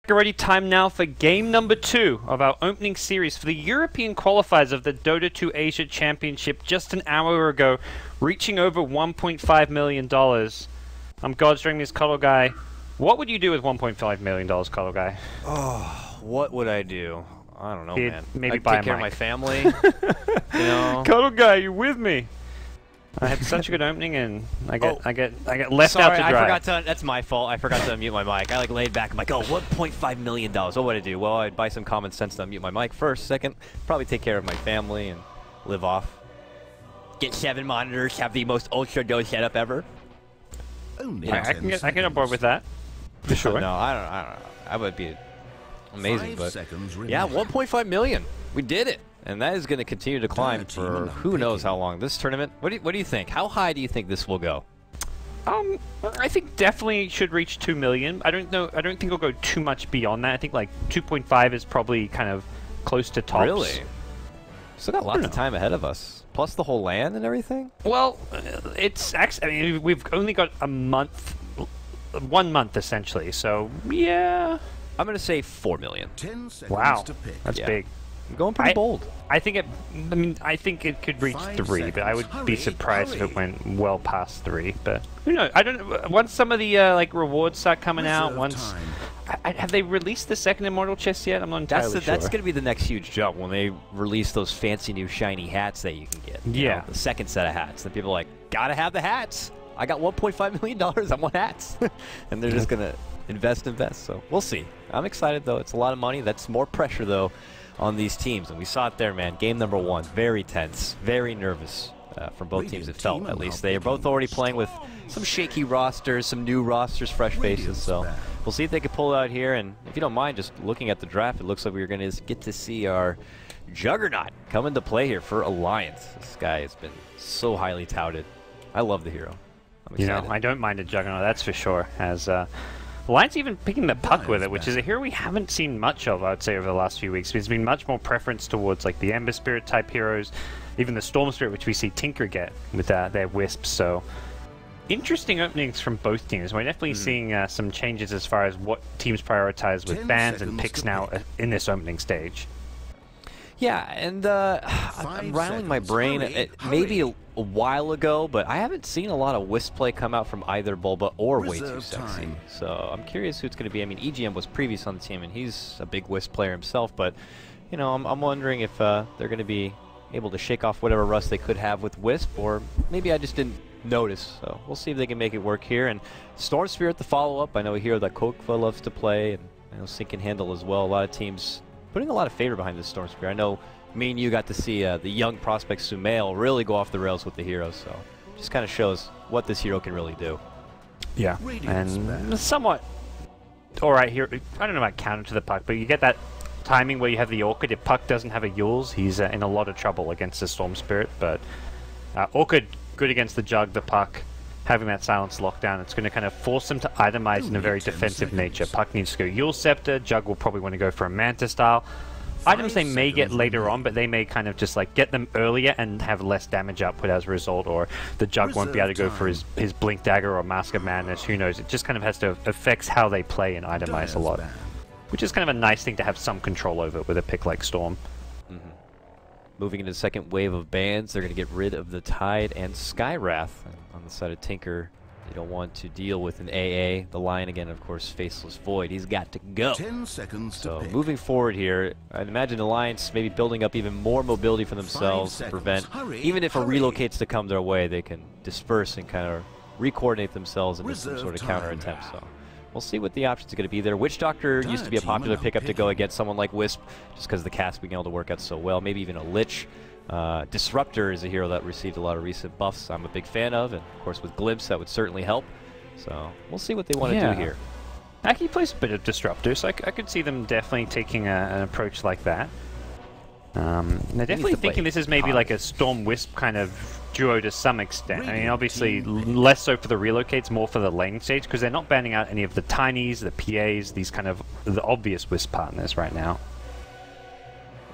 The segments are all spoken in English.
Already time now for game number 2 of our opening series for the European qualifiers of the Dota 2 Asia Championship just an hour ago, reaching over $1.5 million. I'm Godstring, this Cuddle Guy. What would you do with $1.5 million, Cuddle Guy? Oh, what would I do? I don't know, man. Maybe I'd buy take care of my family. You know? Cuddle Guy, you with me? I had such a good opening, and I get left out to dry. I forgot to. That's my fault. I forgot to unmute my mic. I laid back. I'm like, oh, $1.5 million. What would I do? Well, I'd buy some common sense to unmute my mic first. Second, probably take care of my family and live off. Get 7 monitors. Have the most ultra dose setup ever. I can get on board with that. For sure. No, I don't know. That would be amazing. But yeah, 1.5 million. We did it. And that is going to continue to climb for who knows how long. This tournament, what do you think? How high do you think this will go? I think definitely should reach 2 million. I don't think it'll go too much beyond that. I think like 2.5 is probably kind of close to tops. Really? Still got lots of time ahead of us. Plus the whole land and everything? Well, it's actually, I mean, we've only got a month, 1 month essentially. So, yeah. I'm going to say 4 million. Wow. That's big. I'm going pretty bold. I think it could reach 3, but I would be surprised if it went well past 3. But who knows? I don't know. Once some of the like rewards start coming out, have they released the second immortal chest yet? I'm not entirely sure. That's going to be the next huge jump when they release those fancy new shiny hats that you can get. You know, the second set of hats. And people are like, gotta have the hats. I got $1.5 million. I want hats. And they're just gonna invest. So we'll see. I'm excited though. It's a lot of money. That's more pressure though on these teams, and we saw it there, man. Game number 1, very tense, very nervous from both teams, it felt, at least. They are both already playing with some shaky rosters, some new rosters, fresh faces, so we'll see if they can pull it out here. And if you don't mind, just looking at the draft, it looks like we're going to get to see our Juggernaut come into play here for Alliance. This guy has been so highly touted. I love the hero. I'm excited. You know, I don't mind a Juggernaut, that's for sure. As Alliance even picking the puck with it, which is a hero we haven't seen much of, I would say, over the last few weeks. There's been much more preference towards like the Ember Spirit type heroes, even the Storm Spirit, which we see Tinker get with their Wisps. So interesting openings from both teams. We're definitely seeing some changes as far as what teams prioritize with bans and picks now in this opening stage. Yeah, and I'm rattling my brain. Maybe a while ago, but I haven't seen a lot of Wisp play come out from either Bulba or Waytosexy. So I'm curious who it's going to be. I mean, EGM was previous on the team, and he's a big Wisp player himself. But you know, I'm wondering if they're going to be able to shake off whatever rust they could have with Wisp, or maybe I just didn't notice. So we'll see if they can make it work here. And Storm Spirit, the follow-up. I know a hero that qojqva loves to play, and I know Sync and Handle as well. A lot of teams putting a lot of favor behind this Storm Spirit. I know me and you got to see the young prospect Sumail really go off the rails with the hero, so just kind of shows what this hero can really do. Yeah, and somewhat alright here. I don't know about counter to the puck, but you get that timing where you have the Orchid. If puck doesn't have a Yules, he's in a lot of trouble against the Storm Spirit, but Orchid good against the Jug, the puck. Having that silence lockdown, it's going to kind of force them to itemize in a very defensive nature. Puck needs to go Yule Scepter, Jug will probably want to go for a Manta style. Items they may get later on, but they may kind of just like get them earlier and have less damage output as a result, or the Jug won't be able to go for his Blink Dagger or Mask of Madness, who knows. It just kind of has to affect how they play and itemize a lot, which is kind of a nice thing to have some control over with a pick like Storm. Moving into the second wave of bans, they're going to get rid of the Tide and Skywrath. On the side of Tinker, they don't want to deal with an AA. The Lion again, of course, Faceless Void. He's got to go. 10 seconds so moving forward here, I'd imagine Alliance maybe building up even more mobility for themselves to prevent, even if a relocates to come their way, they can disperse and kind of re-coordinate themselves into some sort of counter attempt. So we'll see what the options are going to be there. Witch Doctor used to be a popular pickup to go against someone like Wisp, just because the cast being able to work out so well. Maybe even a Lich. Disruptor is a hero that received a lot of recent buffs I'm a big fan of, and of course with Glimpse that would certainly help. So we'll see what they want to do here. Akke plays a bit of Disruptor, so I could see them definitely taking an approach like that. They're definitely thinking this is maybe like a Storm Wisp kind of duo to some extent. I mean, obviously less so for the relocates, more for the lane stage, because they're not banning out any of the Tinies, the PAs, these kind of the obvious Wisp partners right now.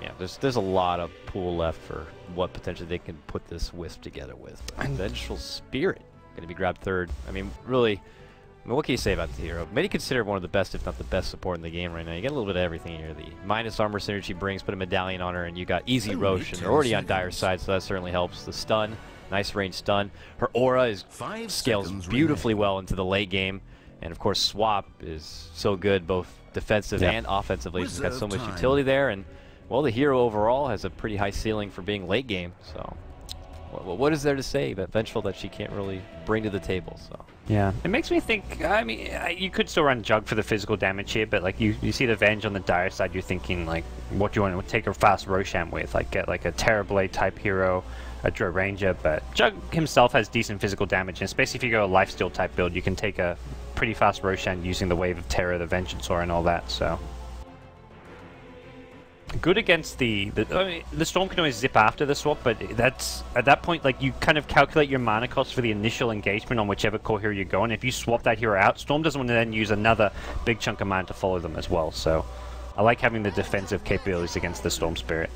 Yeah, there's a lot of pool left for what potentially they can put this Wisp together with. Vengeful Spirit going to be grabbed third. I mean, really, I mean, what can you say about the hero? Many consider him one of the best, if not the best support in the game right now. You get a little bit of everything here. The minus armor synergy brings, put a medallion on her, and you got easy Roche, and they're already on dire side, so that certainly helps. The stun, nice range stun. Her aura scales beautifully well into the late game, and of course Swap is so good, both defensive and offensively. She's got so much utility there, and well, the hero overall has a pretty high ceiling for being late game. So, what is there to say about Vengeful that she can't really bring to the table? So. Yeah, it makes me think, I mean, you could still run Jug for the physical damage here, but like you see the Venge on the dire side, you're thinking like, what do you want to take a fast Roshan with? Like get like a Terrorblade type hero, a Drow Ranger, but Jug himself has decent physical damage, and especially if you go a Lifesteal type build, you can take a pretty fast Roshan using the Wave of Terror, the Vengeance Aura and all that, so. Good against I mean, the Storm can always zip after the swap, but that's at that point like you kind of calculate your mana cost for the initial engagement on whichever core hero you go, and if you swap that hero out, Storm doesn't want to then use another big chunk of mana to follow them as well. So I like having the defensive capabilities against the Storm Spirit.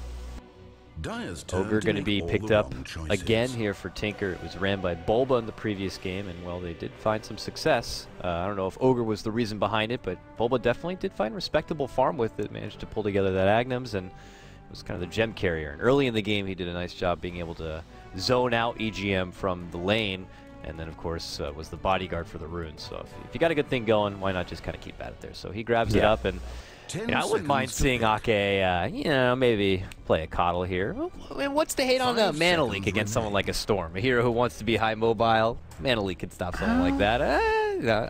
Ogre going to be picked up again here for Tinker. It was ran by Bulba in the previous game, and well, they did find some success. I don't know if Ogre was the reason behind it, but Bulba definitely did find respectable farm with it, managed to pull together that Agnums, and was kind of the gem carrier. And early in the game, he did a nice job being able to zone out EGM from the lane, and then, of course, was the bodyguard for the runes. So if you got a good thing going, why not just kind of keep at it there? So he grabs it up, and I wouldn't mind seeing Akke, you know, maybe play a coddle here. Well, what's the hate on the mana leak against someone like a Storm? A hero who wants to be high mobile, mana leak can stop someone like that.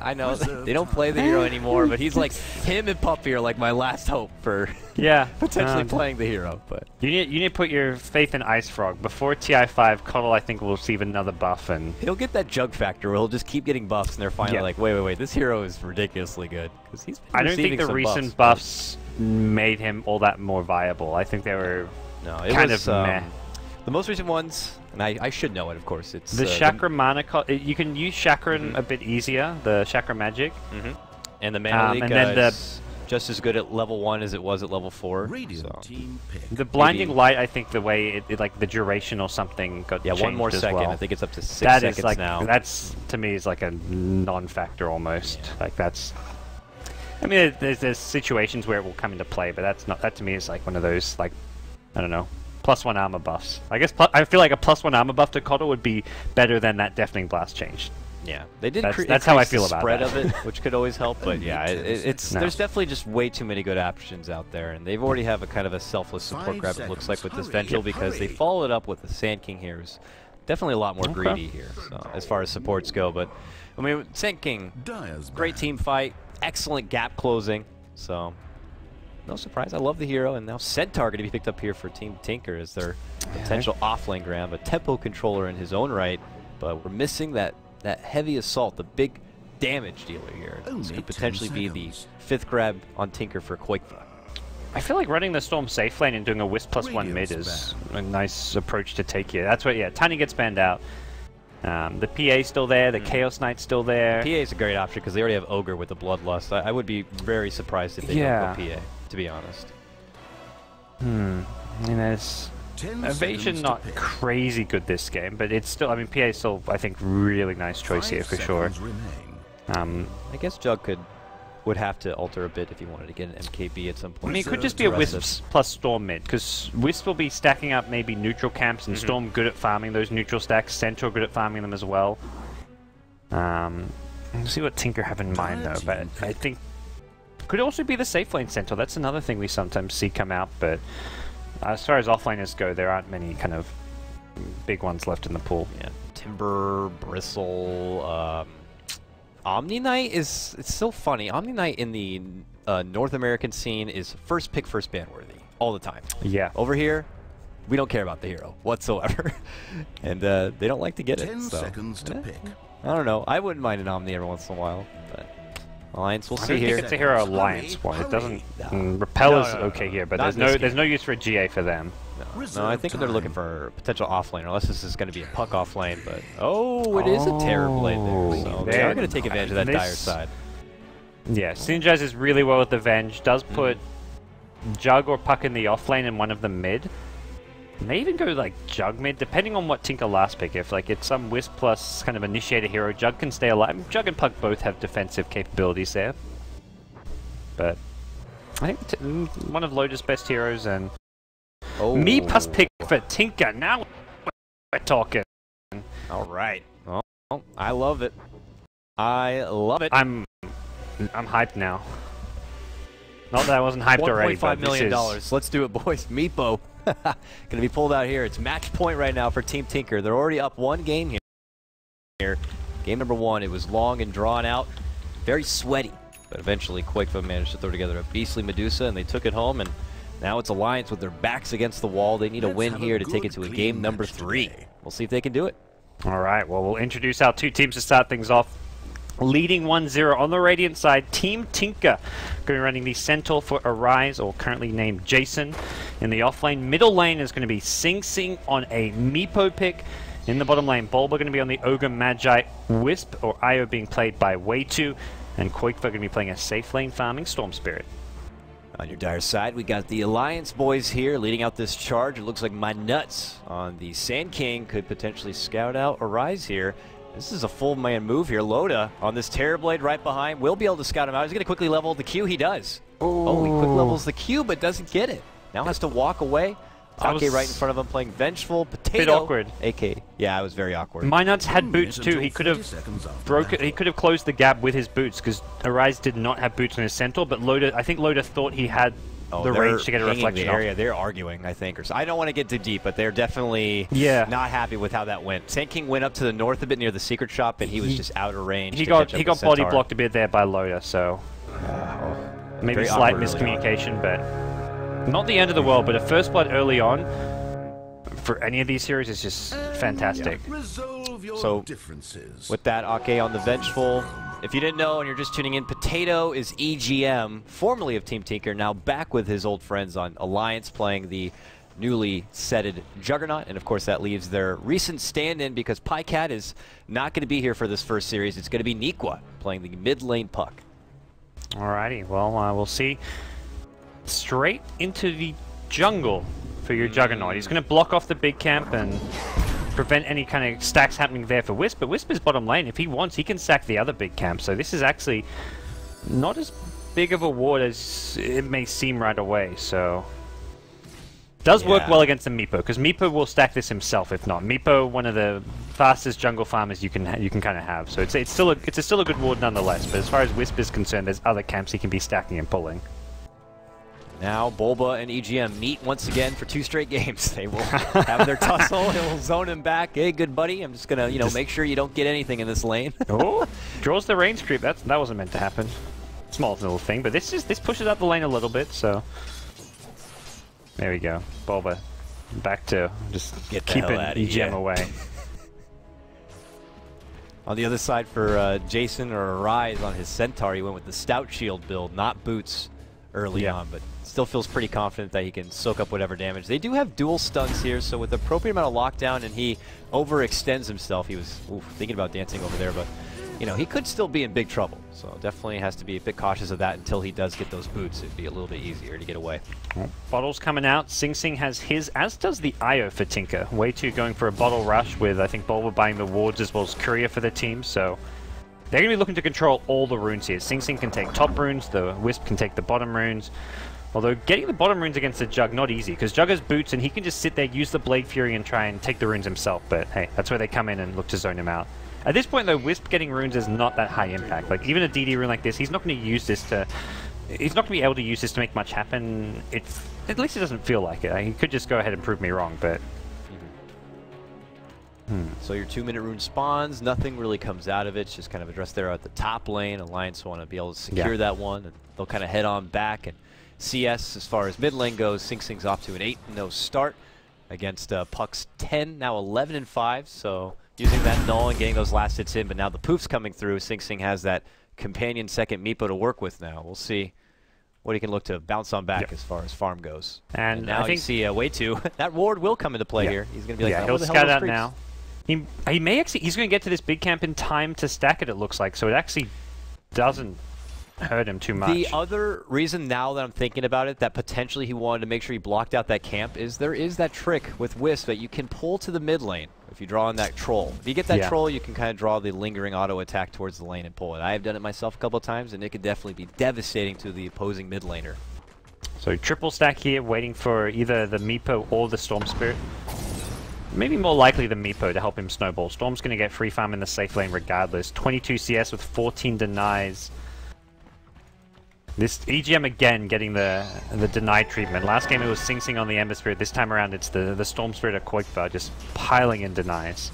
I know they don't play the hero anymore, but he's like, him and Puppy are like my last hope for potentially playing the hero. But you need to put your faith in Ice Frog. Before TI5, Coddle I think will receive another buff, and he'll get that Jug factor where he'll just keep getting buffs, and they're finally like, wait, this hero is ridiculously good. Because he's been I don't think the recent buffs made him all that more viable. I think they were kind of meh. The most recent ones, and I should know it, of course. It's the Chakra mana. You can use Chakra a bit easier. The Chakra magic, and the mana leak and then is just as good at level 1 as it was at level 4. So. The blinding light, I think the way it like the duration or something got changed one more second. Well. I think it's up to 6 that seconds is like, now. That's to me is like a non-factor almost. Like that's. I mean, there's situations where it will come into play, but that's not. That to me is like one of those like, I don't know. +1 armor buffs. I guess I feel like a +1 armor buff to Coddle would be better than that Deafening Blast change. Yeah, they did. That's how I feel about spread that. of it, which could always help. But yeah, there's definitely just way too many good options out there, and they've already have a kind of a selfless support grab. It looks like with this Vengeful because they followed it up with the Sand King here, who's definitely a lot more greedy here. So as far as supports go, but I mean, Sand King, great team fight, excellent gap closing. So. No surprise, I love the hero, and now Centaur going to be picked up here for Team Tinker as their potential offlane grab, a tempo controller in his own right, but we're missing that heavy assault, the big damage dealer here. This could potentially be the 5th grab on Tinker for qojqva. I feel like running the Storm safe lane and doing a Wisp +1 mid is a nice approach to take here. That's what, Tiny gets banned out. The PA's still there, the Chaos Knight's still there. PA is a great option because they already have Ogre with the Bloodlust. I would be very surprised if they don't go PA. To be honest. I mean, there's Evasion not crazy good this game, but it's still, I mean, PA is still, I think, really nice choice here for sure. I guess Jug would have to alter a bit if he wanted to get an MKB at some point. I mean, it could just be a Wisp plus Storm mid, because Wisp will be stacking up maybe neutral camps, and Storm good at farming those neutral stacks, Centaur good at farming them as well. Let's see what Tinker have in mind, though, but I think could also be the safe lane Centaur. That's another thing we sometimes see come out, but as far as offlaners go, there aren't many kind of big ones left in the pool. Yeah, Timber, Bristle, Omni Knight it's so funny. Omni Knight in the North American scene is first pick, first ban worthy all the time. Yeah. Over here, we don't care about the hero whatsoever, and they don't like to get it. 10 so. seconds to pick. I don't know. I wouldn't mind an Omni every once in a while, but. Alliance, we'll see here. I think it's a hero Alliance one. It doesn't. Repel is okay here, but there's no use for a GA for them. No, I think they're looking for a potential offlane, unless this is going to be a puck offlane. But it is a Terrorblade there, so they are going to take advantage of that dire side. Yeah, synergizes really well with the Venge. Does put Jug or Puck in the offlane and one of them mid. May even go like Jug mid, depending on what Tinker last pick. If like it's some Wisp plus kind of Initiator hero, Jug can stay alive. Jug and Puck both have defensive capabilities there. But I think one of Loda's best heroes, and me plus pick for Tinker. Now we're talking. All right. Well, I love it. I love it. I'm hyped now. Not that I wasn't hyped already, but $1.5 million. Let's do it, boys. Meepo. Gonna be pulled out here. It's match point right now for Team Tinker. They're already up one game here. Game number 1. It was long and drawn out, very sweaty, but eventually qojqva managed to throw together a beastly Medusa, and they took it home. And now it's Alliance with their backs against the wall. They need a win here to take it to a game number 3. We'll see if they can do it. All right. Well, we'll introduce our two teams to start things off. Leading 1-0 on the Radiant side, Team Tinker going to be running the Centaur for Arise, or currently named Jason. In the offlane, middle lane is going to be Sing Sing on a Meepo pick. In the bottom lane, Bulba going to be on the Ogre Magi, Wisp or Io being played by Wayto, and qojqva going to be playing a safe lane farming Storm Spirit. On your dire side, we got the Alliance boys here leading out this charge. It looks like Mynuts on the Sand King could potentially scout out Arise here. This is a full-man move here. Loda on this Terrorblade right behind will be able to scout him out. He's going to quickly level the Q. He does. Oh, he quick levels the Q, but doesn't get it. Now has to walk away. Akke right in front of him playing Vengeful. Potato. Bit awkward. AK. Yeah, it was very awkward. Mynuts had boots too. He could have broken. He could have closed the gap with his boots because Arise did not have boots on his Centaur. But Loda, I think Loda thought he had the range to get a reflection area. They're arguing, I think. I don't want to get too deep, but they're definitely not happy with how that went. Sand King went up to the north a bit near the secret shop, and he was just out of range. He got body blocked a bit there by Loda, so maybe slight miscommunication, but not the end of the world. But a first blood early on for any of these heroes is just fantastic. So with that, Akke on the Vengeful. If you didn't know and you're just tuning in, Potato is EGM, formerly of Team Tinker, now back with his old friends on Alliance playing the newly setted Juggernaut. And of course that leaves their recent stand-in because Pycat is not going to be here for this first series. It's going to be Niqua playing the mid lane Puck. Alrighty, well, we'll see. Straight into the jungle for your Juggernaut. He's going to block off the big camp and prevent any kind of stacks happening there for Wisp, but Wisp is bottom lane. If he wants, he can sack the other big camp, so this is actually not as big of a ward as it may seem right away, so does work well against the Meepo, because Meepo will stack this himself if not. Meepo, one of the fastest jungle farmers you can kind of have, so it's still a good ward nonetheless, but as far as Wisp is concerned, there's other camps he can be stacking and pulling. Now Bulba and EGM meet once again for 2 straight games. They will have their tussle. He'll zone him back. Hey, good buddy. I'm just gonna, make sure you don't get anything in this lane. Oh, draws the range creep. That wasn't meant to happen. Small little thing, but this pushes out the lane a little bit. So there we go. Bulba back to just keeping EGM away. On the other side for Jason or Arise on his Centaur, he went with the Stout Shield build, not boots early on, but still feels pretty confident that he can soak up whatever damage. They do have dual stuns here, so with the appropriate amount of lockdown and he overextends himself, he was thinking about dancing over there, but he could still be in big trouble. So definitely has to be a bit cautious of that until he does get those boots. It'd be a little bit easier to get away. Bottles coming out. Sing Sing has his, as does the Io for Tinker. Wayto going for a bottle rush with, I think, Bulba buying the wards as well as Courier for the team, so they're going to be looking to control all the runes here. Sing Sing can take top runes, the Wisp can take the bottom runes. Although getting the bottom runes against the Jug, not easy, because Jug has boots and he can just sit there, use the Blade Fury and try and take the runes himself, but hey, that's where they come in and look to zone him out. At this point though, Wisp getting runes is not that high impact. Like even a DD rune like this, he's not going to use this to... He's not going to be able to use this to make much happen. At least it doesn't feel like it. He could just go ahead and prove me wrong, but... So your 2-minute rune spawns, nothing really comes out of it. It's just kind of addressed there at the top lane. Alliance want to be able to secure that one, and they'll kind of head on back. And CS, as far as mid lane goes, Sing Sing's off to an 8-0 start against Puck's 10, now 11-5. So using that null and getting those last hits in, but now the poof's coming through. Sing Sing has that companion second Meepo to work with now. We'll see what he can look to bounce on back as far as farm goes. And now I think you see Wayto. That ward will come into play here. He's going to be like, he'll scout out now. He may actually, he's going to get to this big camp in time to stack it looks like, so it actually doesn't hurt him too much. The other reason now that I'm thinking about it, that potentially he wanted to make sure he blocked out that camp, is there is that trick with Wisp that you can pull to the mid lane if you draw in that troll. If you get that troll, you can kind of draw the lingering auto attack towards the lane and pull it. I have done it myself a couple of times, and it could definitely be devastating to the opposing mid laner. So triple stack here, waiting for either the Meepo or the Storm Spirit. Maybe more likely the Meepo to help him snowball. Storm's going to get free farm in the safe lane regardless. 22 CS with 14 denies. This EGM again getting the denied treatment. Last game it was Sing Sing on the Ember Spirit. This time around it's the Storm Spirit of qojqva just piling in denies.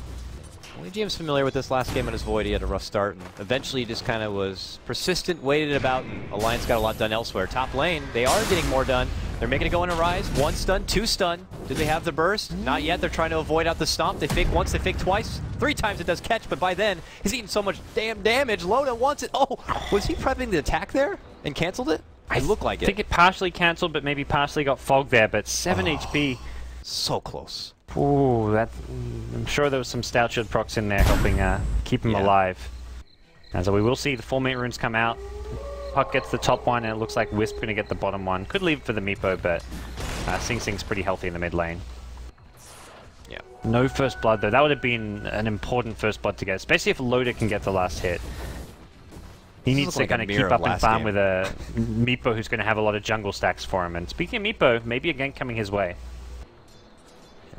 Well, EGM's familiar with this last game on his Void. He had a rough start, and eventually he just kind of was persistent, waited it about, and Alliance got a lot done elsewhere. Top lane, they are getting more done. They're making it go in a rise. 1 stun, 2 stun. Do they have the burst? Not yet. They're trying to avoid out the stomp. They fake once, they fake twice. 3 times it does catch, but by then, he's eating so much damn damage. Loda wants it. Oh, was he prepping the attack there and canceled it? It looked like it. I think it partially cancelled, but maybe partially got fogged there, but 7 HP. So close. Ooh, that, I'm sure there was some Stout Shield procs in there helping keep him alive. And so we will see the 4 mate runes come out. Puck gets the top one, and it looks like Wisp going to get the bottom one. Could leave it for the Meepo, but Sing Sing's pretty healthy in the mid lane. Yeah. No first blood, though. That would have been an important first blood to get, especially if Loda can get the last hit. He needs to kind of keep up and farm with a Meepo who's going to have a lot of jungle stacks for him. And speaking of Meepo, maybe a gank coming his way.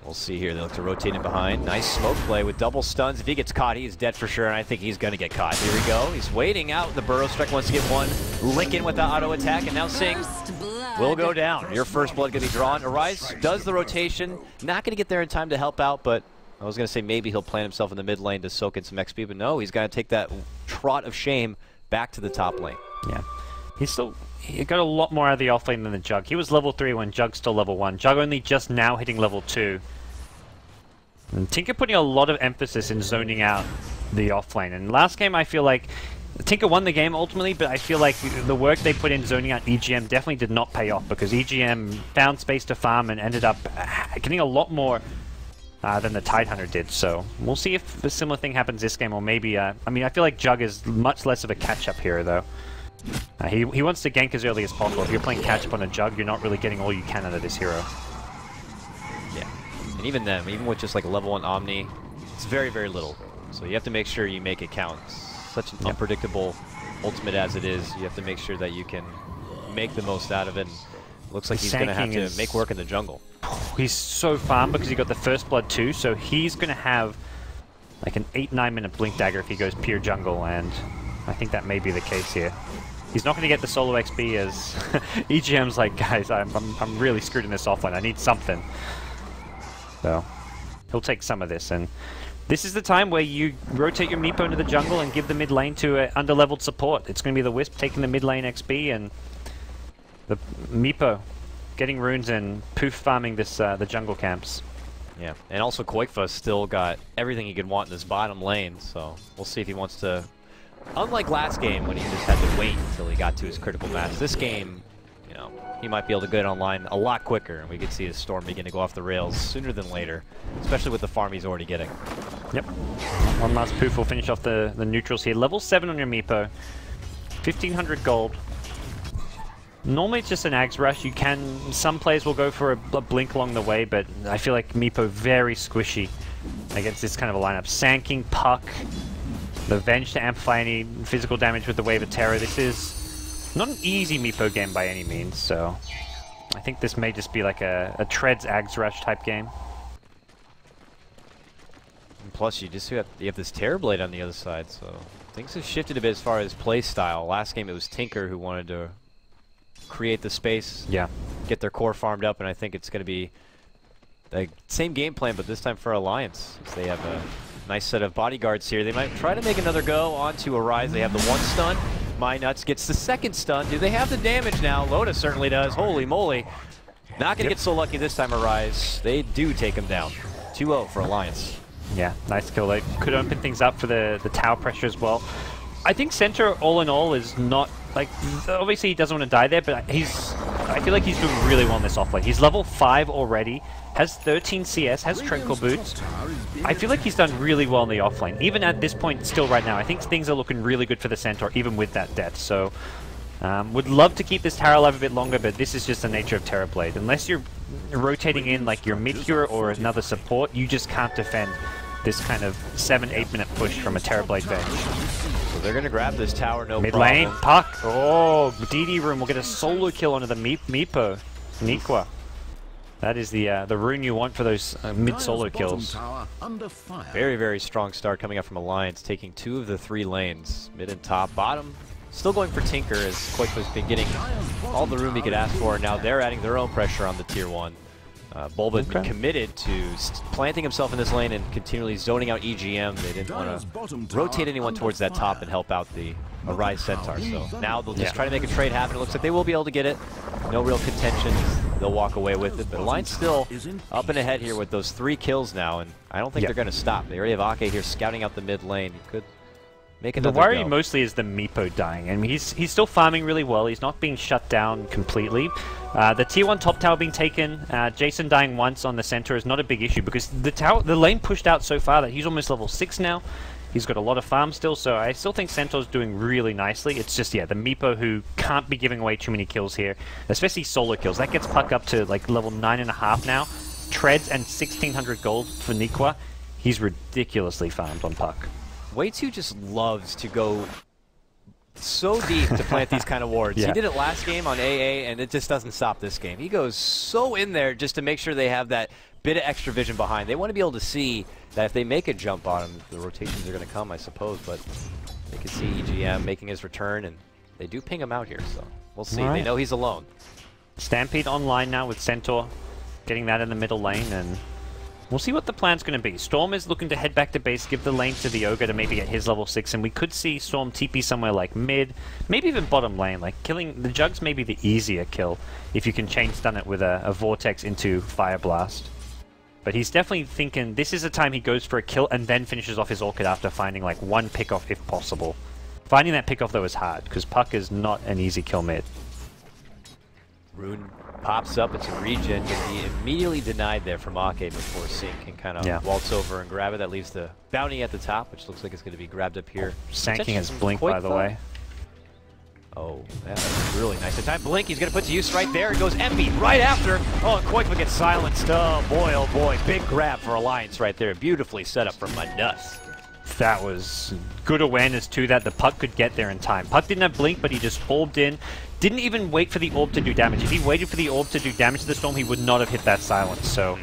We'll see here. They look to rotate him behind. Nice smoke play with double stuns. If he gets caught, he's dead for sure, and I think he's going to get caught. Here we go. He's waiting out. The Burrow Strike wants to get one. Lick in with the auto attack, and now Sing will go down. Your first blood going to be drawn. Arise does the rotation. Not going to get there in time to help out, but I was going to say maybe he'll plant himself in the mid lane to soak in some XP, but no, he's got to take that trot of shame back to the top lane. Yeah. He got a lot more out of the offlane than the Jug. He was level 3 when Jug's still level 1. Jug only just now hitting level 2. And Tinker putting a lot of emphasis in zoning out the offlane. And last game I feel like Tinker won the game ultimately, but I feel like the work they put in zoning out EGM definitely did not pay off, because EGM found space to farm and ended up getting a lot more than the Tidehunter did. So we'll see if a similar thing happens this game, or maybe, I mean, I feel like Jug is much less of a catch-up hero, though. He wants to gank as early as possible. If you're playing catch-up on a Jug, you're not really getting all you can out of this hero. Yeah, and even then, even with just like a level 1 Omni, it's very, very little. So you have to make sure you make it count. Such an unpredictable ultimate as it is, you have to make sure that you can make the most out of it. And looks like he's going to have to make work in the jungle. He's so farm because he got the first blood too, so he's going to have like an 8-9 minute blink dagger if he goes pure jungle, and I think that may be the case here. He's not going to get the solo XP as EGM's like, guys, I'm really screwed in this offlane. I need something. So he'll take some of this, and this is the time where you rotate your Meepo into the jungle and give the mid lane to an under-leveled support. It's going to be the Wisp taking the mid lane XP, and the Meepo getting runes and poof farming this the jungle camps. Yeah, and also qojqva's still got everything he could want in this bottom lane, so we'll see if he wants to. Unlike last game when he just had to wait until he got to his critical mass, this game, you know, he might be able to get online a lot quicker, and we could see his Storm begin to go off the rails sooner than later, especially with the farm he's already getting. Yep. One last poof will finish off the neutrals here. Level 7 on your Meepo. 1,500 gold. Normally it's just an Ags Rush. You can, some players will go for a blink along the way, but I feel like Meepo very squishy against this kind of a lineup. Sanking, Puck, the Venge to amplify any physical damage with the Wave of Terror. This is not an easy Meepo game by any means, so I think this may just be like a Treads Ags Rush type game. And plus you have this Terror Blade on the other side, so things have shifted a bit as far as play style. Last game it was Tinker who wanted to create the space, get their core farmed up, and I think it's going to be the same game plan, but this time for Alliance. They have a nice set of bodyguards here. They might try to make another go onto Arise. They have the 1 stun. Mynuts gets the 2nd stun. Do they have the damage now? Loda certainly does. Holy moly. Not going to get so lucky this time, Arise. They do take him down. 2-0 for Alliance. Yeah, nice kill. They could open things up for the tower pressure as well. I think Center, all in all, is not, like, obviously he doesn't want to die there, but I feel like he's doing really well in this offlane. He's level 5 already, has 13 CS, has Tranquil Boots. I feel like he's done really well in the offlane, even at this point still right now. I think things are looking really good for the Centaur, even with that death. So Would love to keep this tower alive a bit longer, but this is just the nature of Terrorblade. Unless you're rotating in like your mid-hero or another support, you just can't defend this kind of 7-8 minute push from a Terrorblade bench. So they're going to grab this tower, no Mid problem. lane, Puck. Oh, DD Rune will get a solo kill onto the Meepo. Niqua. That is the rune you want for those mid solo kills. Very, very strong start coming up from Alliance, taking 2 of the 3 lanes. Mid and top, bottom. Still going for Tinker as qojqva's been getting all the room he could ask for. Now they're adding their own pressure on the tier 1. Bulba had been committed to planting himself in this lane and continually zoning out EGM. They didn't want to rotate anyone towards that top and help out the Arise Centaur. So now they'll just try to make a trade happen. It looks like they will be able to get it. No real contention. They'll walk away with it. But Alliance still up and ahead here with those 3 kills now, and I don't think they're going to stop. They already have Akke here scouting out the mid lane. He could make another The worry go. mostly is the Meepo dying. I mean, he's still farming really well. He's not being shut down completely. The tier 1 top tower being taken, Jason dying once on the center is not a big issue because the lane pushed out so far that he's almost level 6 now. He's got a lot of farm still, so I still think Centaur's doing really nicely. It's just, yeah, the Meepo who can't be giving away too many kills here, especially solo kills. That gets Puck up to like level 9.5 now. Treads and 1600 gold for Niqua. He's ridiculously farmed on Puck. Wayto just loves to go so deep to plant these kind of wards. He did it last game on AA, and it just doesn't stop this game. He goes so in there just to make sure they have that bit of extra vision behind. They want to be able to see that if they make a jump on him, the rotations are going to come, I suppose. But they can see EGM making his return, and they do ping him out here, so we'll see. They know he's alone. Stampede online now with Centaur, getting that in the middle lane, and we'll see what the plan's going to be. Storm is looking to head back to base, give the lane to the Ogre to maybe get his level 6, and we could see Storm TP somewhere like mid, maybe even bottom lane. Like, killing the Jugs may be the easier kill if you can chain stun it with a Vortex into Fire Blast. But he's definitely thinking this is a time he goes for a kill and then finishes off his Orchid after finding like 1 pickoff if possible. Finding that pickoff though is hard, because Puck is not an easy kill mid. Rune pops up, it's a regen, gonna be immediately denied there from Akke before Sync can kind of waltz over and grab it. That leaves the bounty at the top, which looks like it's going to be grabbed up here. Sanking his blink, by the way. Oh, that's really nice. The time blink, he's going to put to use right there. It goes empty right after. Oh, and qojqva gets silenced. Oh boy, big grab for Alliance right there. Beautifully set up from Mynuts. That was good awareness too, that the Puck could get there in time. Puck didn't have blink, but he just orbed in. Didn't even wait for the orb to do damage. If he waited for the orb to do damage to the Storm, he would not have hit that silence. So,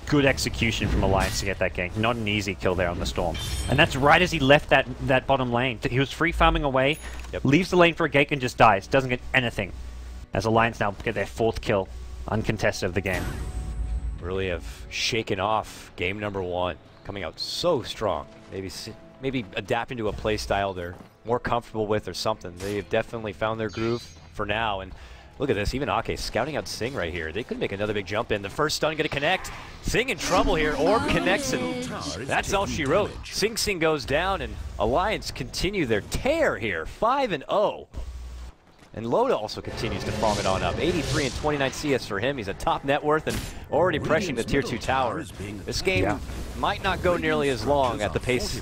good execution from Alliance to get that gank. Not an easy kill there on the Storm. And that's right as he left that bottom lane. He was free farming away, leaves the lane for a gank and just dies. Doesn't get anything. As Alliance now get their 4th kill, uncontested of the game. Really have shaken off game number 1. Coming out so strong. Maybe adapting to a play style they're more comfortable with or something. They've definitely found their groove for now. And look at this, even Akke scouting out Sing right here. They could make another big jump in. The first stun going to connect. Sing in trouble here. Orb connects, and that's all she wrote. Sing goes down, and Alliance continue their tear here. 5-0. And Loda also continues to farm it on up. 83 and 29 CS for him. He's a top net worth and already pressuring the tier 2 tower. This game might not go nearly as long at the pace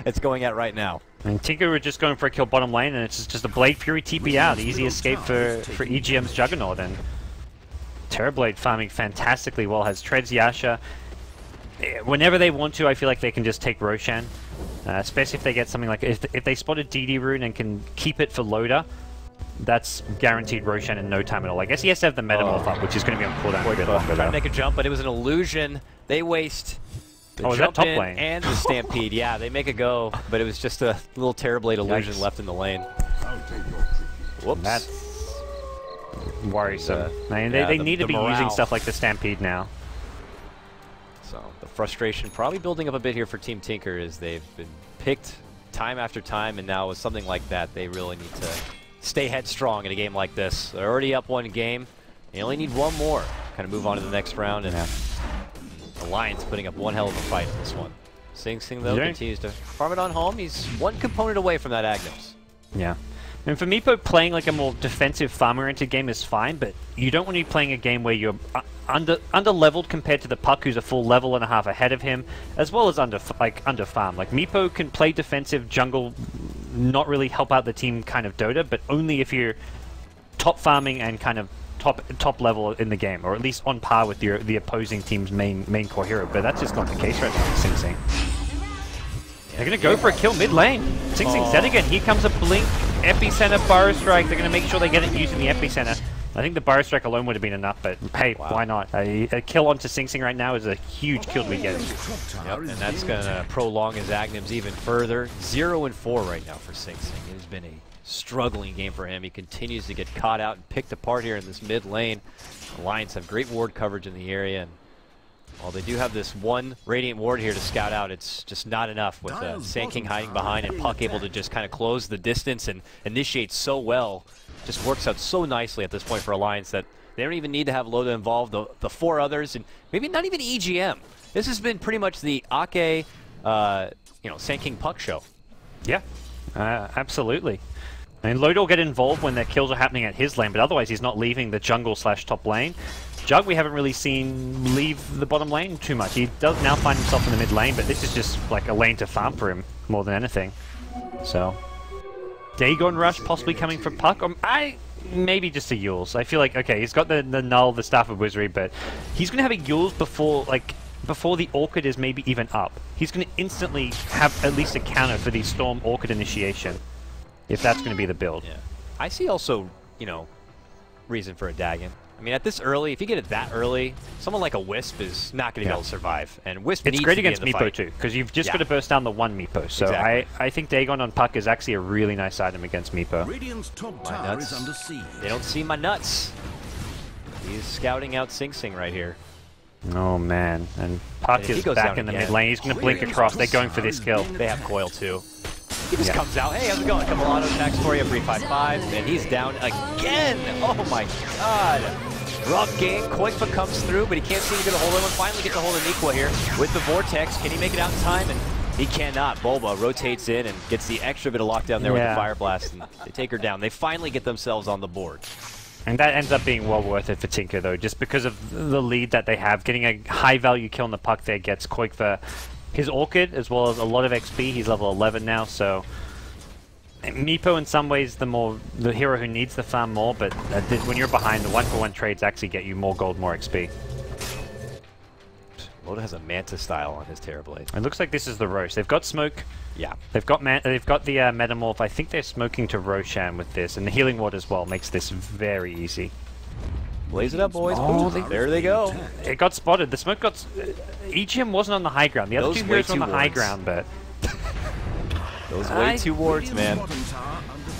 it's going at right now. And Tinker were just going for a kill bottom lane, and it's just a Blade Fury TP out. Easy escape for EGM's Juggernaut. And Terrorblade farming fantastically well. Has Treads Yasha. Whenever they want to, I feel like they can just take Roshan. Especially if they get something like... If they spot a DD rune and can keep it for Loda, that's guaranteed Roshan in no time at all. I guess he has to have the Metamorph up, which is going to be on cooldown a bit longer. Trying to make a jump, but it was an illusion. They waste the is jump that top in lane? And the Stampede. Yeah, they make a go, but it was just a little Terrorblade illusion left in the lane. Whoops. That's worrisome. I mean, they need to be using stuff like the Stampede now. So the frustration probably building up a bit here for Team Tinker as they've been picked time after time, and now with something like that, they really need to stay headstrong in a game like this. They're already up 1 game. They only need 1 more. Kind of move on to the next round, and Alliance putting up one hell of a fight in this one. Sing though continues to farm it on home. He's 1 component away from that Agnes. Yeah. And for Meepo, playing like a more defensive farm-oriented game is fine, but you don't want to be playing a game where you're under-leveled compared to the Puck, who's a full level and a half ahead of him, as well as under-farm. Like, Meepo can play defensive jungle not really help out the team kind of Dota, but only if you're top farming and kind of top level in the game, or at least on par with the opposing team's main core hero. But that's just not the case right now with Sing Sing. They're going to go for a kill mid lane. Sing Sing's dead again. Here comes a blink, epicenter, Burrow Strike. They're going to make sure they get it using the epicenter. I think the Burrow Strike alone would have been enough, but hey, why not? A kill onto Sing Sing right now is a huge kill to be getting. Yep, and that's going to prolong his Agnims even further. 0-4 right now for Sing Sing. It has been a struggling game for him. He continues to get caught out and picked apart here in this mid lane. Alliance have great ward coverage in the area, and while they do have this one Radiant ward here to scout out, it's just not enough with Sand King hiding behind and Puck able to just kind of close the distance and initiate so well. Just works out so nicely at this point for Alliance that they don't even need to have Loda involved. The four others, and maybe not even EGM. This has been pretty much the Akke, Sand King Puck show. Yeah, absolutely. I mean, Loda will get involved when their kills are happening at his lane, but otherwise he's not leaving the jungle / top lane. Jug we haven't really seen leave the bottom lane too much. He does now find himself in the mid lane, but this is just like a lane to farm for him more than anything. So, Dagon Rush possibly coming from Puck. Maybe just a Yules. I feel like, okay, he's got the Null, the Staff of Wizardry, but he's going to have a Yules before the Orchid is maybe even up. He's going to instantly have at least a counter for the Storm Orchid initiation, if that's going to be the build. Yeah. I see also, reason for a Dagon. I mean, at this early, if you get it that early, someone like a Wisp is not going to be able to survive. And Wisp needs to be in the fight. It's great against Meepo too, because you've just got to burst down the one Meepo. So exactly. I think Dagon on Puck is actually a really nice item against Meepo. Mynuts. They don't see Mynuts. He's scouting out Sing Sing right here. Oh man, and Puck is back in the mid lane. He's going to blink across. They're going for this kill. They have Coil too. He just comes out. Hey, how's it going? A couple auto attacks for you. 355, and he's down again. Oh my god. Rough game. qojqva comes through, but he can't seem to get a hold of him. Finally gets a hold of Niqua here with the Vortex. Can he make it out in time? And he cannot. Bulba rotates in and gets the extra bit of lockdown there with the Fire Blast, and they take her down. They finally get themselves on the board. And that ends up being well worth it for Tinker, though, just because of the lead that they have. Getting a high-value kill on the Puck there gets qojqva his Orchid, as well as a lot of XP. He's level 11 now, so Meepo in some ways the hero who needs the farm more, but when you're behind, the 1-for-1 trades actually get you more gold, more XP. Loda has a Manta style on his Terrorblade. It looks like this is the Roche. They've got smoke. Yeah. They've got the Metamorph. I think they're smoking to Roshan with this, and the Healing Ward as well makes this very easy. Blaze it up, boys. Oh, there they go. It got spotted. The smoke got... EGM wasn't on the high ground. The other two heroes were on the high ground, but... Those way two wards, man.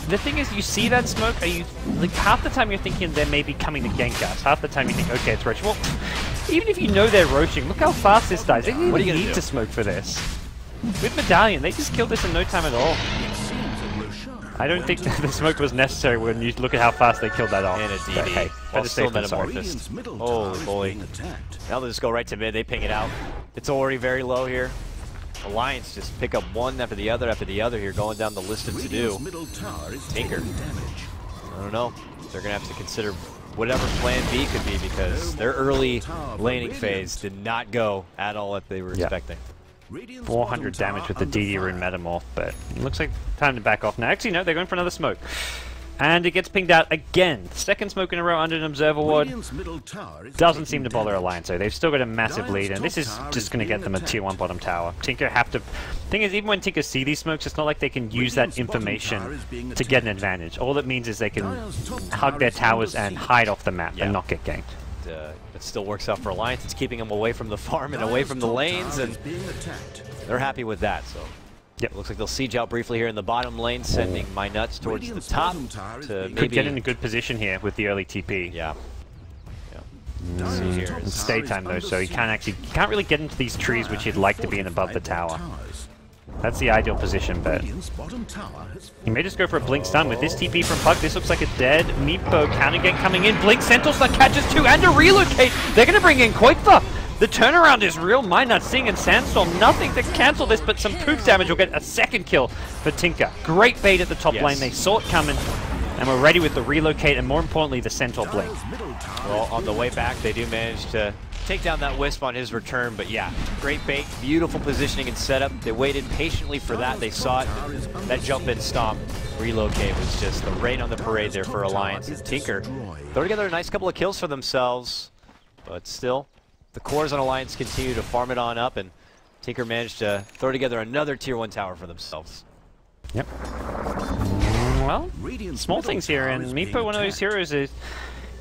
The thing is, you see that smoke, half the time you're thinking they may be coming to gank us. Half the time you think, okay, it's Roche. Well, even if you know they're roaching, look how fast this dies. They didn't even need to smoke for this. With Medallion, they just killed this in no time at all. I don't think the smoke was necessary when you look at how fast they killed that off. And a DD. Hey, well, still Metamorphosed. Oh boy. Now they just go right to mid. They ping it out. It's already very low here. Alliance just pick up one after the other here, going down the list of to-do. Tinker. I don't know. They're going to have to consider whatever plan B could be, because their early laning phase did not go at all like they were expecting. 400 damage with the DD Rune Metamorph, but it looks like time to back off now. Actually, no, they're going for another smoke. And it gets pinged out again. Second smoke in a row under an Observer Ward. Doesn't seem to bother Alliance, though. They've still got a massive lead, and this is just going to get them a tier 1 bottom tower. Tinker have to... Thing is, even when Tinker see these smokes, it's not like they can use that information to get an advantage. All it means is they can hug their towers and hide off the map and not get ganked. It still works out for Alliance. It's keeping them away from the farm and away from the lanes, and they're happy with that. So it looks like they'll siege out briefly here in the bottom lane, sending Mynuts towards the top to maybe could get in a good position here with the early TP. See here. It's stay time though, so he can't really get into these trees, which he'd like to be in above the tower. That's the ideal position, but he may just go for a Blink Stun. With this TP from Puck, this looks like a dead Meepo counter gank coming in. Blink Sentinel Stun catches 2 and a relocate. They're going to bring in qojqva. The turnaround is real. Mynuts, Sing, and Sandstorm. Nothing to cancel this, but some poop damage will get a second kill for Tinker. Great bait at the top lane. They saw it coming, and we're ready with the relocate, and more importantly, the Centaur Blink. Well, on the way back, they do manage to take down that Wisp on his return, but yeah, great bait, beautiful positioning and setup. They waited patiently for that. They saw it. That jump in stomp, relocate was just the rain on the parade there for Alliance. And Tinker throw together a nice couple of kills for themselves, but still, the cores on Alliance continue to farm it on up, and Tinker managed to throw together another Tier 1 tower for themselves. Yep. Well, small things here, and Meepo, one of those heroes, is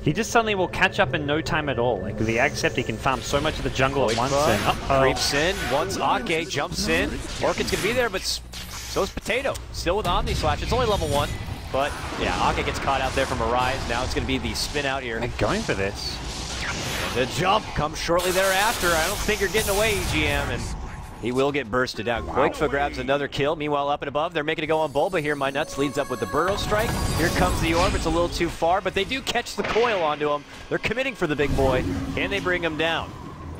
he just suddenly will catch up in no time at all. Like, with the Accept, he can farm so much of the jungle at once, and creeps in, once Akke jumps in, Orchid's gonna be there, but so's Potato. Still with Omni Slash, it's only level 1, but yeah, Akke gets caught out there from Arise. Now it's gonna be the spin out here. They're going for this. And the jump comes shortly thereafter. I don't think you're getting away, EGM, and he will get bursted out. qojqva grabs another kill. Meanwhile, up and above, they're making it go on Bulba here. Mynuts leads up with the Burrow Strike. Here comes the Orb. It's a little too far, but they do catch the coil onto him. They're committing for the big boy. Can they bring him down?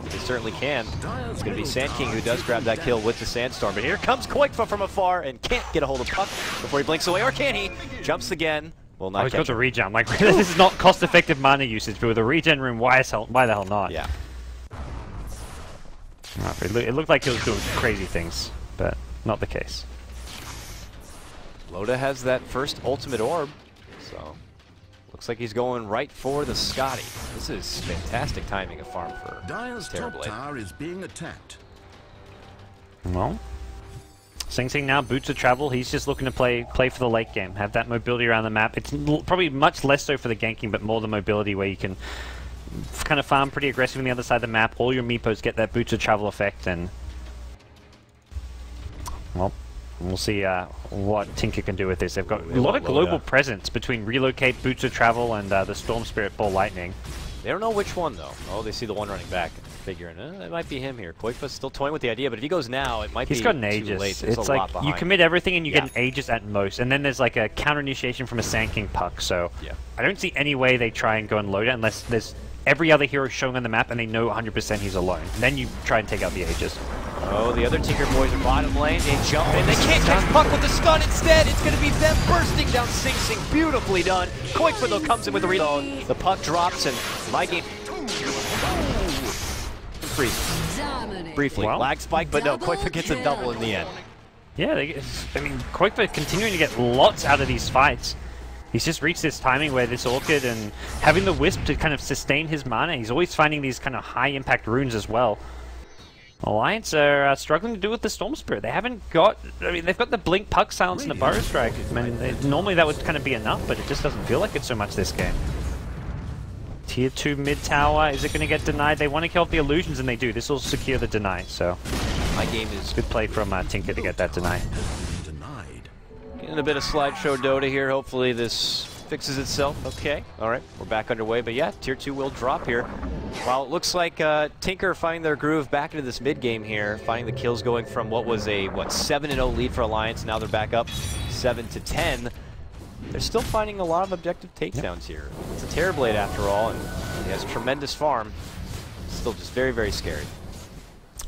They certainly can. It's going to be Sand King who does grab that kill with the Sandstorm. But here comes qojqva from afar and can't get a hold of Puck before he blinks away. Or can he? Jumps again. Will not he's got the regen. Like, this is not cost-effective mana usage, but with a regen room, why the hell not? Yeah. It looked like he was doing crazy things, but not the case. Loda has that first ultimate orb, so looks like he's going right for the Scotty. This is fantastic timing of farm for Terrorblade. Tower is being attacked. Well, Sing Sing now boots of travel. He's just looking to play for the late game, have that mobility around the map. It's probably much less so for the ganking, but more the mobility where you can kind of farm pretty aggressive on the other side of the map. All your Meepos get that boots of travel effect, and well, we'll see what Tinker can do with this. They've got a lot of global presence between relocate, boots of travel, and the Storm Spirit Ball Lightning. They don't know which one though. Oh, they see the one running back, figuring it might be him here. qojqva's still toying with the idea, but if he goes now, it might be got an Aegis. Too late. It's like you commit everything and you get an Aegis at most, and then there's like a counter initiation from a Sand King Puck. So I don't see any way they try and go and load it unless there's every other hero showing on the map and they know 100% he's alone. Then you try and take out the Aegis. Oh, the other Tinker boys are bottom lane. They jump in. They can't catch Puck with the stun instead. It's going to be them bursting down Sing Sing. Beautifully done. qojqva though comes in with the reload. The Puck drops and my game freezes. Briefly. Well, lag spike, but no, qojqva gets a double in the end. Yeah, I mean, qojqva continuing to get lots out of these fights. He's just reached this timing where this Orchid and having the Wisp to kind of sustain his mana. He's always finding these kind of high impact runes as well. Alliance are struggling to do with the Storm Spirit. They haven't got, I mean, they've got the Blink, Puck, Silence, and the Burrow Strike. I mean, normally that would kind of be enough, but it just doesn't feel like it so much this game. Tier 2 mid tower, is it going to get denied? They want to kill off the illusions, and they do. This will secure the deny, so my game is good play from Tinker to get that deny. Getting a bit of slideshow Dota here. Hopefully this fixes itself. Okay, all right, we're back underway. But yeah, Tier 2 will drop here. While it looks like Tinker finding their groove back into this mid game here, finding the kills going from what was a 7-0 lead for Alliance. Now they're back up 7-10. They're still finding a lot of objective takedowns here. It's a Terrorblade after all, and he has tremendous farm. Still just very, very scary.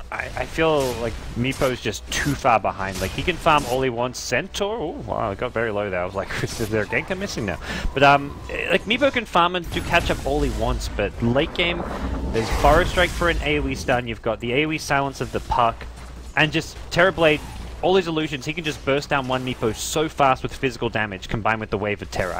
I feel like Meepo's just too far behind. Like, he can farm all he wants. Centaur? Oh, wow, it got very low there. I was like, is there a gank missing now? But, like, Meepo can farm and do catch up all he wants, but late game, there's Burrow Strike for an AoE stun. You've got the AoE silence of the Puck, and just Terrorblade, all his illusions, he can just burst down one Meepo so fast with physical damage combined with the Wave of Terror.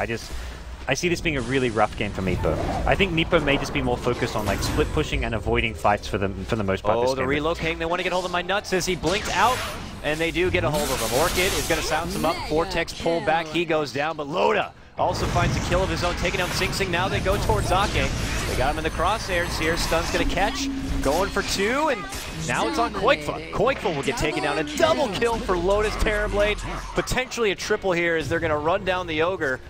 I see this being a really rough game for Meepo. I think Meepo may just be more focused on like split pushing and avoiding fights for the most part. Oh, the relocating. They want to get hold of Mynuts as he blinked out, and they do get a hold of him. Orchid is going to silence him up. Vortex pull back. He goes down, but Loda also finds a kill of his own, taking out Sing Sing. Now they go towards Akke. They got him in the crosshairs here. Stun's going to catch. Going for two, and now it's on qojqva. qojqva will get taken down. A double kill for Loda's Terrorblade. Potentially a triple here as they're going to run down the Ogre.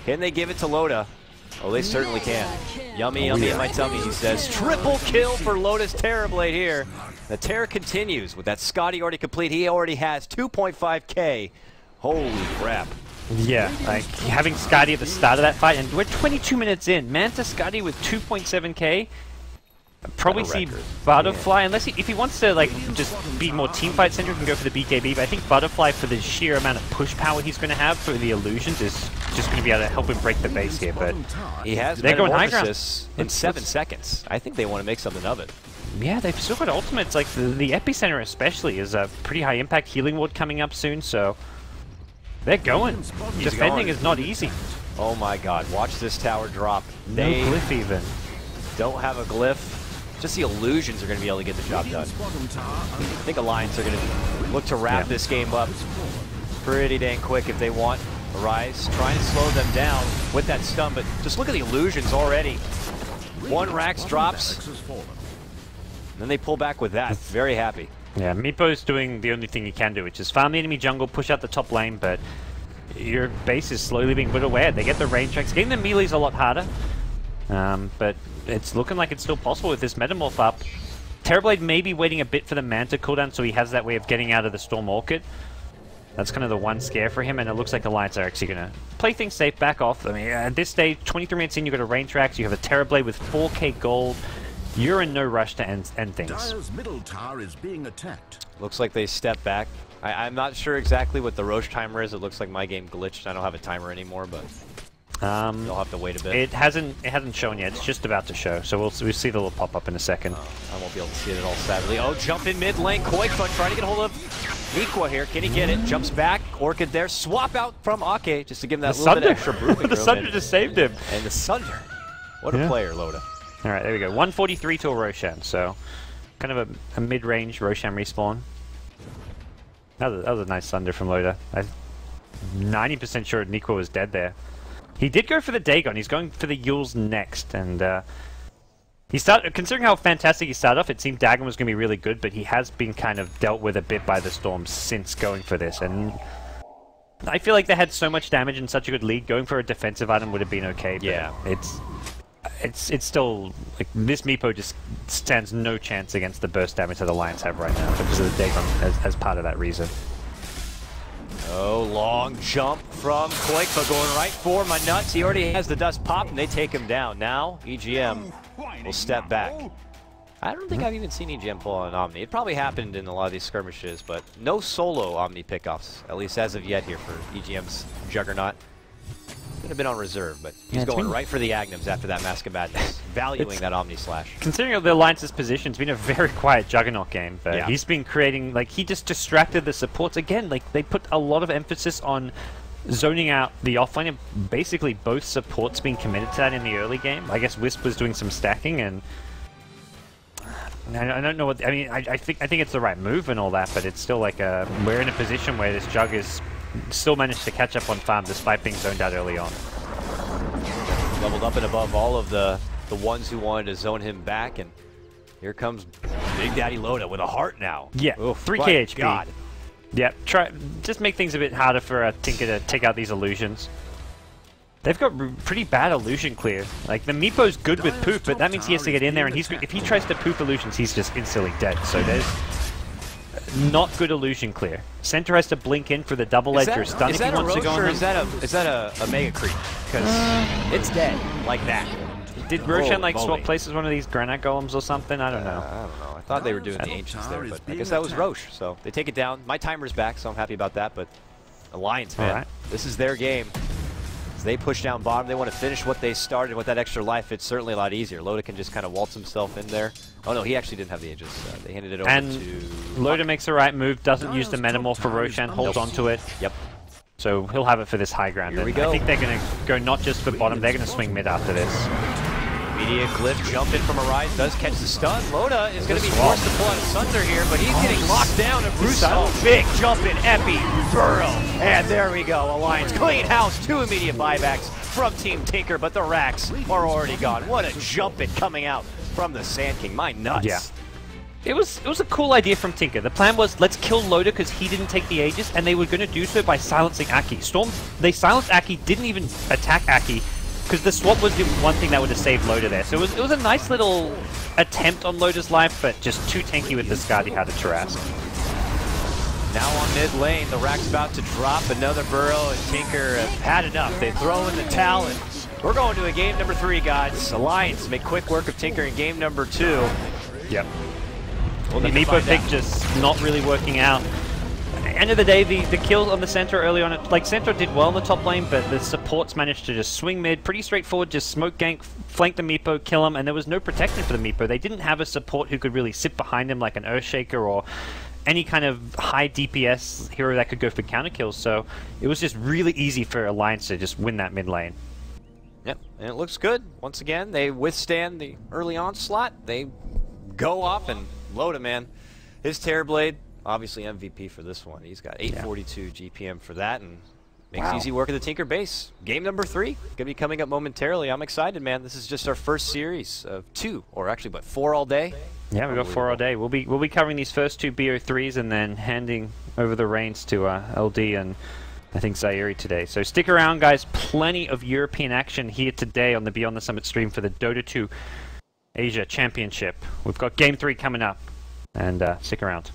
Can they give it to Loda? Oh, they certainly can. Yummy, yummy in my tummy, he says. Triple kill for Loda's Terrorblade here. The Terror continues with that Scotty already complete. He already has 2.5k. Holy crap. Yeah, like having Scotty at the start of that fight, and we're 22 minutes in. Manta Scotty with 2.7k. Probably see Butterfly, unless if he wants to like just be more teamfight centric, and go for the BKB. But I think Butterfly, for the sheer amount of push power he's going to have for the illusions, is just going to be able to help him break the base here. But he has they're going high ground in 7 seconds. I think they want to make something of it. Yeah, they've still got ultimates. Like the epicenter especially is a pretty high impact healing ward coming up soon. So they're going. Defending is not easy. Oh my God! Watch this tower drop. No glyph even. Don't have a glyph. Just the illusions are going to be able to get the job done. I think Alliance are going to look to wrap this game up pretty dang quick if they want. Arise trying to slow them down with that stun, but just look at the illusions already. One Rax drops, and then they pull back with that. Very happy. Yeah, Meepo's doing the only thing he can do, which is farm the enemy jungle, push out the top lane, but your base is slowly being put away. They get the range tracks. Getting the melee's a lot harder, but it's looking like it's still possible with this Metamorph up. Terrorblade may be waiting a bit for the Manta cooldown, so he has that way of getting out of the Storm Orchid. That's kind of the one scare for him, and it looks like Alliance are actually going to play things safe, back off. I mean, at this stage, 23 minutes in, you've got a range tracks, you have a Terrorblade with 4k gold. You're in no rush to end things. Dire's middle tower is being attacked. Looks like they step back. I'm not sure exactly what the Roche timer is. It looks like my game glitched. I don't have a timer anymore, but you'll have to wait a bit. It hasn't shown yet. It's just about to show, so we'll see the little pop up in a second. I won't be able to see it at all, sadly. Oh, jump in mid lane. qojqva trying to get a hold of Niqua here. Can he get it? Jumps back. Orchid there. Swap out from Akke just to give him that little bit extra breathing the room. Sunder just saved him. And the Sunder. What a player, Loda. All right, there we go. 143 to a Roshan, so kind of a mid-range Roshan respawn. That was a nice Thunder from Loda. I'm 90% sure Niqua was dead there. He did go for the Dagon. He's going for the Yules next, and considering how fantastic he started off, it seemed Dagon was going to be really good, but he has been kind of dealt with a bit by the Storm since going for this, and I feel like they had so much damage and such a good lead. Going for a defensive item would have been okay, but yeah, it's still, like, this Meepo just stands no chance against the burst damage that Alliance have right now because of the Dagon as part of that reason. Oh, long jump from qojqva going right for Mynuts. He already has the dust pop, and they take him down. Now, EGM will step back. I don't think I've even seen EGM pull on Omni. It probably happened in a lot of these skirmishes, but no solo Omni pickoffs, at least as of yet here for EGM's Juggernaut. Could have been on reserve, but he's going right for the Aghnums after that Mask of Madness, valuing that Omni Slash. Considering the Alliance's position, it's been a very quiet Juggernaut game, but he's been creating, like, he just distracted the supports. Again, like, they put a lot of emphasis on zoning out the offlane, and basically both supports being committed to that in the early game. I guess Wisp was doing some stacking, and I don't know what, I mean, I think it's the right move and all that, but it's still like we're in a position where this Jug is still managed to catch up on farm despite being zoned out early on. Leveled up and above all of the ones who wanted to zone him back, and here comes Big Daddy Loda with a heart now. Yeah, 3k HP. God. Yeah, just make things a bit harder for Tinker to take out these illusions. They've got pretty bad illusion clear. Like, the Meepo's good with poof, but that means he has to get in there, and if he tries to poof illusions, he's just instantly dead. So there's not good illusion clear. Center has to blink in for the double edge or stun if he wants to go on. Is that a Mega Creep? Because it's dead like that. Did Roshan like swap places one of these Granite Golems or something? I don't know. I don't know. I thought they were doing the Ancients there, but I guess that was Roche. So they take it down. My timer's back, so I'm happy about that. But Alliance, man, this is their game. As they push down bottom, they want to finish what they started with that extra life. It's certainly a lot easier. Loda can just kind of waltz himself in there. Oh no, he actually didn't have the Aegis. They handed it over to Loda makes the right move, doesn't use the Metamorph for Roshan, holds onto it. Yep. So he'll have it for this high ground. Here we go. I think they're going to go not just for bottom, they're going to swing mid after this. Immediate glyph jump in from Arise, does catch the stun. Loda is going to be forced to pull out a Sunder here, but he's getting locked down. And Bruce, big jump in, Epi, Burrow, and there we go. Alliance clean house, 2 immediate buybacks from Team Tinker, but the racks are already gone. What a jump in coming out from the Sand King. My nuts. Yeah. It was a cool idea from Tinker. The plan was, let's kill Loda because he didn't take the Aegis, and they were going to do so by silencing Akke. They silenced Akke, didn't even attack Akke, because the swap was the one thing that would have saved Loda there. So it was a nice little attempt on Loda's life, but just too tanky with the Skadi had to Tarrasque. Now on mid lane, the rack's about to drop another Burrow, and Tinker have had enough. They throw in the towel, and We're going to a game number 3, guys. Alliance make quick work of Tinker in game number 2. Yep. We'll The Meepo pick just not really working out. At the end of the day, the kills on the center early on, like center did well in the top lane, but the supports managed to just swing mid, pretty straightforward, just smoke gank, flank the Meepo, kill him, and there was no protection for the Meepo. They didn't have a support who could really sit behind him like an Earthshaker or any kind of high DPS hero that could go for counter kills, so it was just really easy for Alliance to just win that mid lane. Yep, and it looks good. Once again, they withstand the early onslaught. They go off, and Loda, man, his Terrorblade, obviously MVP for this one. He's got 842 GPM for that, and makes easy work of the Tinker base. Game number 3, gonna be coming up momentarily. I'm excited, man. This is just our first series of 2, or actually, but 4 all day. Yeah, we got 4 all day. We'll be covering these first 2 BO3s and then handing over the reins to LD and I think Zairi today. So stick around, guys. Plenty of European action here today on the Beyond the Summit stream for the Dota 2 Asia Championship. We've got Game 3 coming up, and stick around.